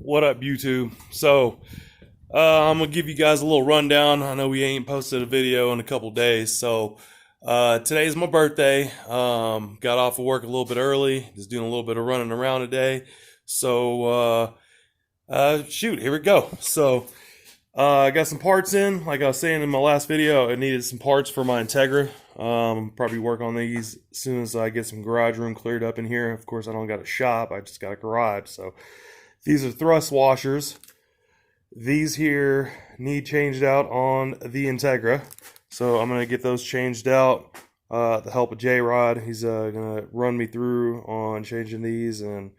What up, YouTube? So, I'm gonna give you guys a little rundown. I know we ain't posted a video in a couple days, so today's my birthday. Got off of work a little bit early, just doing a little bit of running around today. So, shoot, here we go. So, I got some parts in. Like I was saying in my last video, I needed some parts for my Integra. Probably work on these as soon as I get some garage room cleared up in here. Of course, I don't got a shop. I just got a garage. So these are thrust washers. These here need changed out on the Integra. So I'm going to get those changed out with the help of J-Rod. He's going to run me through on changing these and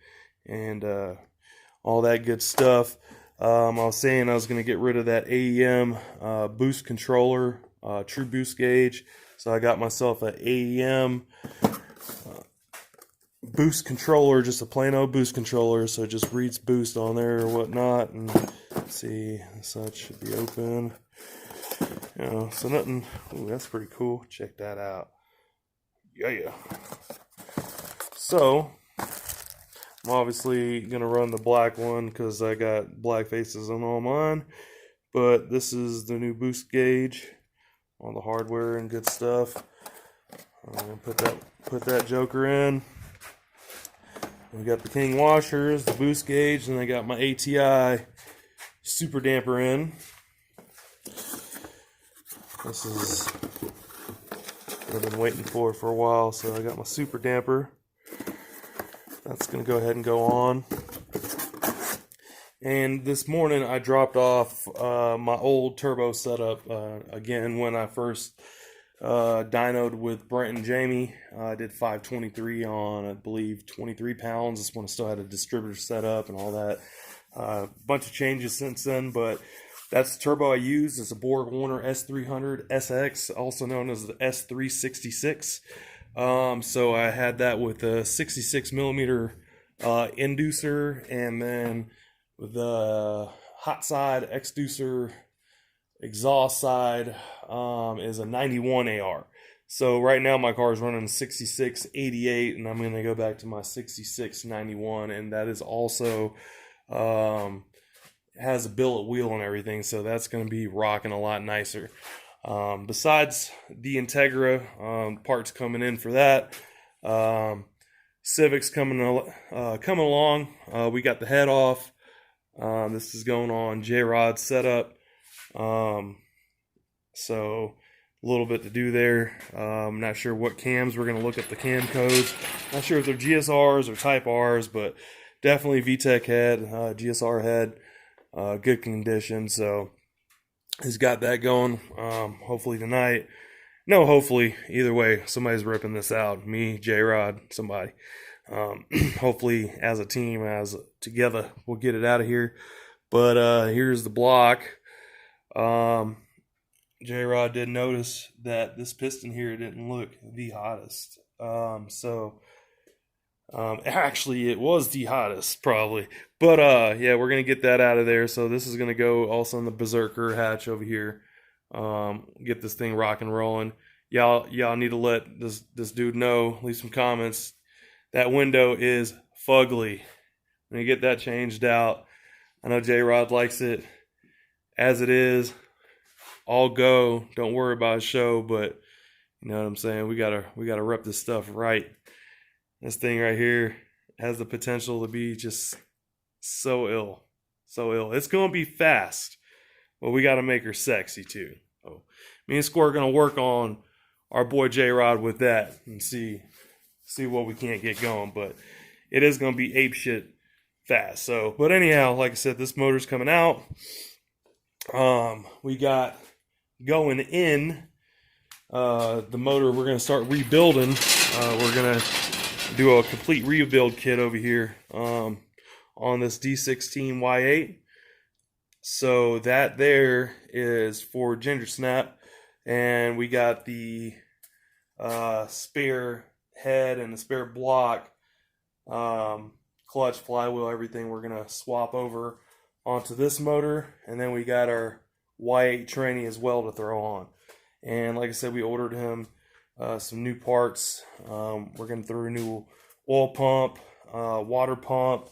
all that good stuff. I was saying I was going to get rid of that AEM boost controller, true boost gauge. So I got myself an AEM boost controller, just a plain old boost controller. So it just reads boost on there or whatnot. And let's see, such should be open. You know, so nothing. Ooh, that's pretty cool. Check that out. Yeah. So I'm obviously going to run the black one because I got black faces on all mine. But this is the new boost gauge, all the hardware and good stuff. I'm going to put that joker in. We got the King washers, the boost gauge, and I got my ATI super damper in. This is what I've been waiting for a while, so I got my super damper. That's going to go ahead and go on. And this morning I dropped off my old turbo setup again when I first dynoed with Brent and Jamie. I did 523 on, I believe, 23 pounds. This one still had a distributor set up and all that. Bunch of changes since then, but that's the turbo I use. It's a Borg Warner S300 SX, also known as the S366. So I had that with a 66 millimeter inducer, and then with the hot side exducer exhaust side is a 91 AR. So right now my car is running 6688, and I'm going to go back to my 6691, and that is also has a billet wheel and everything, so that's going to be rocking a lot nicer. Besides the Integra, parts coming in for that. Civic's coming along. We got the head off. This is going on J-Rod's setup. So a little bit to do there. I'm not sure what cams. We're going to look at the cam codes. Not sure if they're GSRs or Type Rs, but definitely VTEC head, GSR head, good condition. So he's got that going. Hopefully tonight. No, hopefully. Either way, somebody's ripping this out. Me, J-Rod, somebody. Hopefully as a team, as together, we'll get it out of here. But here's the block. J-Rod did notice that this piston here didn't look the hottest. Actually, it was the hottest, probably. But, yeah, we're going to get that out of there. So this is going to go also in the Berserker hatch over here. Get this thing rock and rolling. Y'all need to let this dude know. Leave some comments. That window is fugly. When you get that changed out, I know J-Rod likes it as it is. All go. Don't worry about a show, but you know what I'm saying. We gotta rep this stuff right. This thing right here has the potential to be just so ill. It's gonna be fast, but we gotta make her sexy too. So me and Squirt are gonna work on our boy J-Rod with that and see what we can't get going. But it is gonna be ape shit fast. So, but anyhow, like I said, this motor's coming out. We got going in the motor. We're gonna start rebuilding. We're gonna do a complete rebuild kit over here on this D16 Y8. So that there is for Ginger Snap, and we got the spare head and the spare block, clutch, flywheel, everything we're gonna swap over onto this motor, and then we got our Y8 tranny as well to throw on. And like I said, we ordered him some new parts. We're gonna throw a new oil pump, water pump,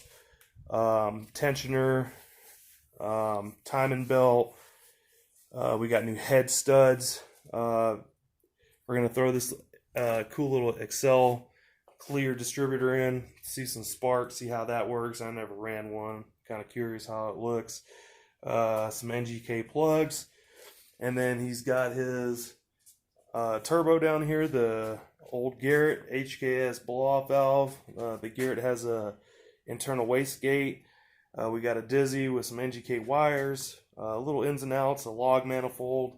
tensioner, timing belt. We got new head studs. We're gonna throw this cool little Excel clear distributor in, see some sparks, see how that works. I never ran one. Kind of curious how it looks. Some NGK plugs, and then he's got his turbo down here, the old Garrett HKS blow-off valve. The Garrett has a internal wastegate. We got a Dizzy with some NGK wires, little ins and outs, a log manifold.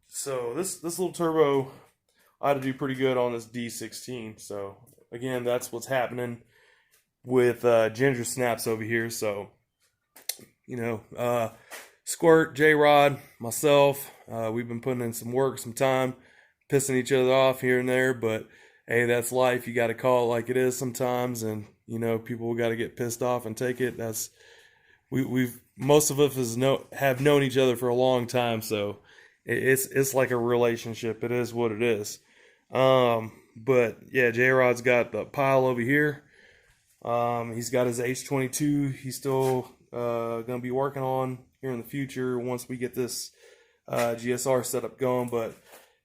So this little turbo ought to do pretty good on this D16. So again, that's what's happening with Ginger Snaps over here. So, you know, Squirt, J-Rod, myself, we've been putting in some work, some time, pissing each other off here and there, but hey, that's life. You got to call it like it is sometimes, and you know, people got to get pissed off and take it. That's we've most of us have known each other for a long time, so it's like a relationship. It is what it is. But yeah, J-Rod's got the pile over here. He's got his H22. He's still gonna be working on here in the future once we get this GSR setup going. But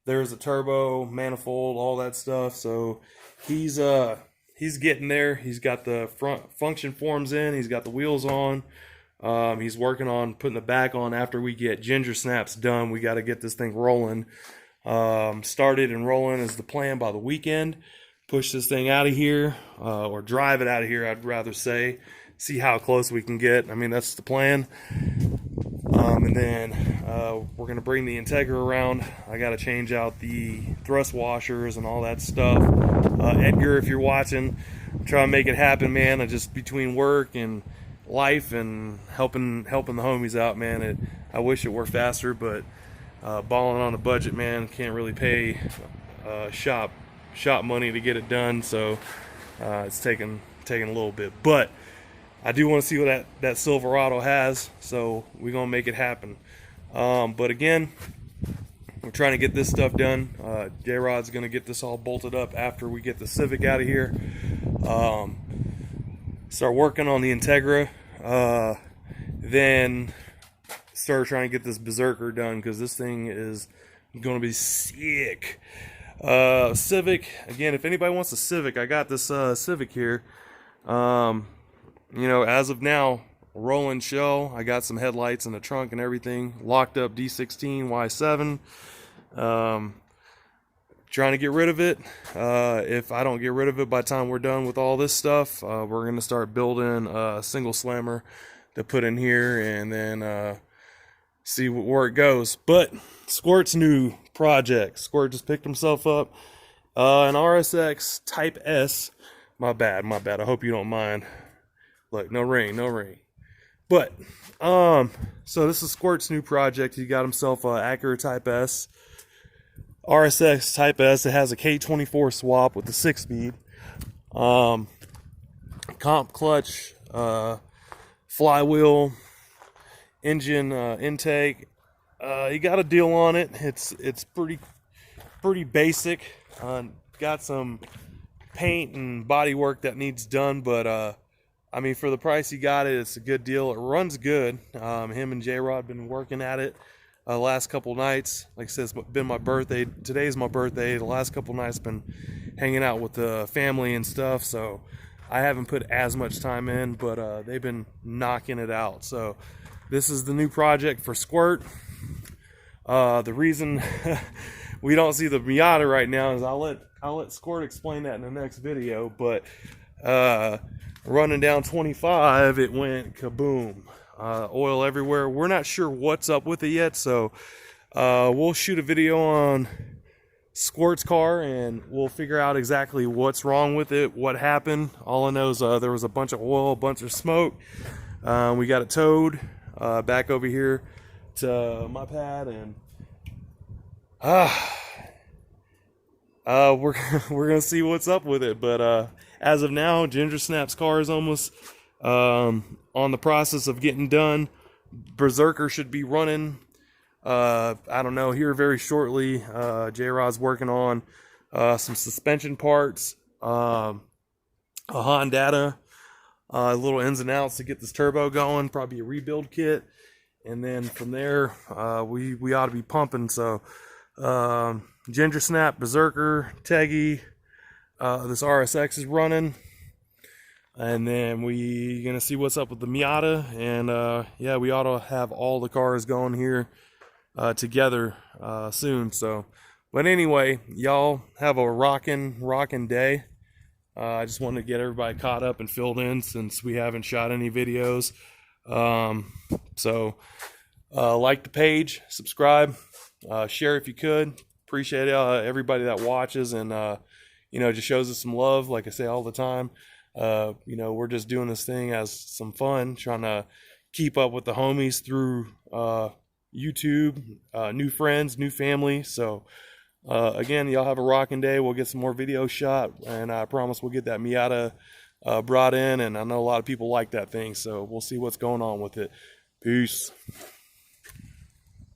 there's a turbo, manifold, all that stuff. So he's getting there. He's got the front function forms in. He's got the wheels on. He's working on putting the back on after we get Ginger Snaps done. We got to get this thing rolling. Started and rolling is the plan by the weekend. Push this thing out of here, or drive it out of here, I'd rather say. See how close we can get. I mean, that's the plan. And then we're going to bring the Integra around. I got to change out the thrust washers and all that stuff. Edgar, if you're watching, I'm trying to make it happen, man. I just, between work and life and helping the homies out, man, I wish it were faster, but balling on a budget, man, can't really pay shop money to get it done, so it's taking a little bit. But I do want to see what that Silverado has, so we're gonna make it happen. But again, we're trying to get this stuff done. J-Rod's gonna get this all bolted up after we get the Civic out of here. Start working on the Integra, then start trying to get this Berserker done, because this thing is gonna be sick. Civic, again, if anybody wants a Civic, I got this Civic here. You know, as of now, rolling shell. I got some headlights in the trunk and everything. Locked up D16 Y7. Trying to get rid of it. If I don't get rid of it by the time we're done with all this stuff, we're going to start building a single slammer to put in here, and then see where it goes. But Squirt's new project. Squirt just picked himself up an RSX Type S. My bad. I hope you don't mind. Look, no rain. But so this is Squirt's new project. He got himself a Acura Type S, RSX Type S. It has a K24 swap with the 6-speed, comp clutch, flywheel, engine intake. You got a deal on it. It's pretty basic. Got some paint and body work that needs done, but I mean, for the price you got it's a good deal. It runs good. Him and J-Rod been working at it the last couple nights. Like I said, it's been my birthday. Today's my birthday. The last couple nights been hanging out with the family and stuff, so I haven't put as much time in, but they've been knocking it out. So this is the new project for Squirt. The reason we don't see the Miata right now is I'll let Squirt explain that in the next video, but running down 25, it went kaboom. Oil everywhere. We're not sure what's up with it yet, so we'll shoot a video on Squirt's car and we'll figure out exactly what's wrong with it, what happened. All I know is there was a bunch of oil, a bunch of smoke. We got it towed back over here to my pad, and we're gonna see what's up with it. But as of now, Ginger Snap's car is almost on the process of getting done. Berserker should be running, I don't know, here very shortly. J-Rod's working on some suspension parts, a Honda, little ins and outs to get this turbo going, probably a rebuild kit. And then from there, we ought to be pumping. So Ginger Snap, Berserker, Teggy, this RSX is running. And then we gonna see what's up with the Miata, and yeah, we ought to have all the cars going here together soon. So, but anyway, y'all have a rockin' day. I just wanted to get everybody caught up and filled in since we haven't shot any videos. So like the page, subscribe, share if you could. Appreciate everybody that watches and just shows us some love. Like I say all the time. We're just doing this thing as some fun, trying to keep up with the homies through YouTube, new friends, new family. So again, y'all have a rocking day. We'll get some more videos shot, and I promise we'll get that Miata brought in, and I know a lot of people like that thing, so we'll see what's going on with it. Peace.